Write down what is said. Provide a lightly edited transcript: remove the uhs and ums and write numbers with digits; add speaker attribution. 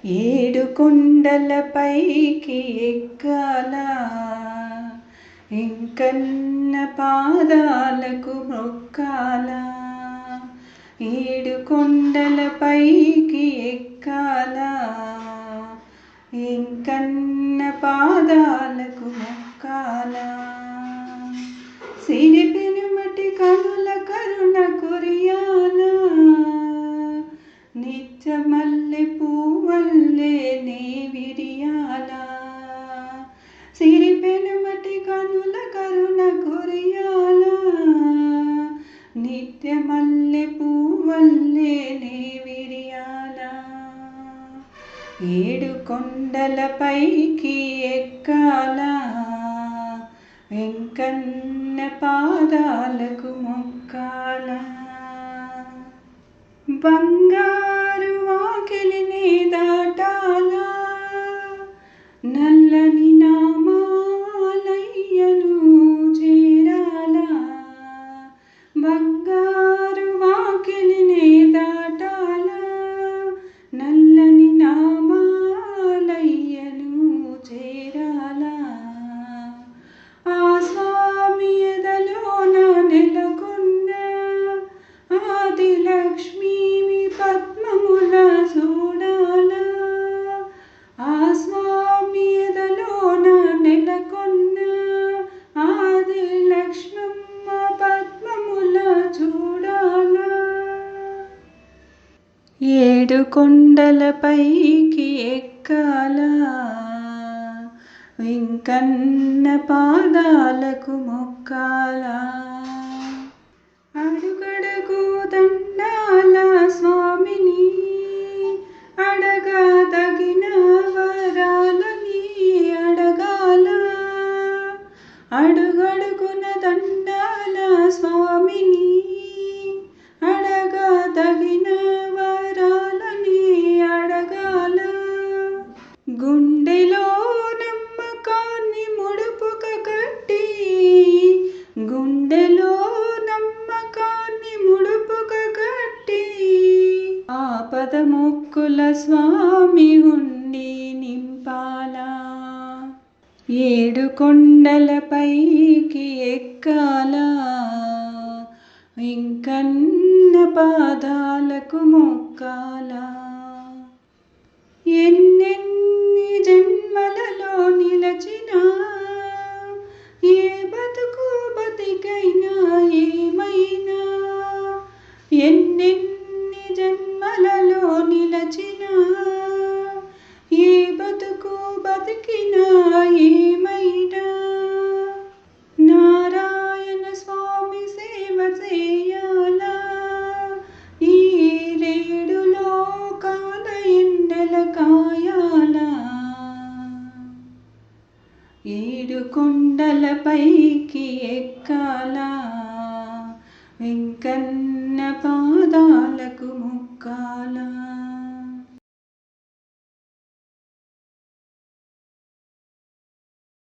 Speaker 1: ఏడు కొండలపైకి ఎక్కాలా, వెంకన్న పాదాలకు మొక్కాలా. ఏడు కొండలపైకి ఎక్కాలా, వెంకన్న పాదాలకు మొక్కాలా. సిరిపెనుమటి కనుల కరుణ కురియాలా, నిత్య మల్లె పువ్వల్లే నే విరియాలా. సిరిపెనుమటి కనుల కరుణ కురియాలా, నిత్య మల్లె పువ్వల్లే నే విరియాలా. ఏడు కొండలపైకి ఎక్కాలా, వెంకన్న పాదాలకు మొక్కాలా. బంగారు వాకిలిని దాటాలా, నల్లని నామాలయ్యను చేరాలా. బంగారు వాకిలిని దాటాలా, నల్లని నామాలయ్యను చేరాలా. ఆ స్వామి ఎదలోన నెలకొన్న ఆదిలక్ష్మి పద్మముల చూడాలా. ఆ స్వామి ఎదలోన నెలకొన్న ఆదిలక్ష్మమ్మ పద్మముల చూడాలా. ఏడు కొండలపైకి ఎక్కాలా, వెంకన్న పాదాలకు మొక్కాలా. అడుగడుగు దండాల స్వామిని, అడగదగిన వరాలని అడగాల. అడుగడుగున దండాల స్వామిని, అడగదగిన వరాలని అడగాల. గుండెలో నమ్మకాన్ని ముడుపుక కట్టి, గుండెలో నమ్మకాన్ని ముడుపుక కట్టి, ఆపద మొక్కుల స్వామి ఉండి నింపాలా. ఏడు కొండలపైకి ఎక్కాలా, వెంకన్న పాదాలకు మొక్కాలా. ఎన్నెన్ని జన్మలలో నిలచినా, ఏ బతుకు బతికైనా ఏమైనా. ఎన్నెన్ని జన్మలలో నిలచినా, ఏ బతుకు బతికినా ఏమైనా. నారాయణ స్వామి సేవ చేయాలా, ఈ రేడు లోకాల ఎండల కాయాలా. ఏడు కొండలపైకి ఎక్కాలా, వెంకన్న పాదాలకు మొక్కాలా.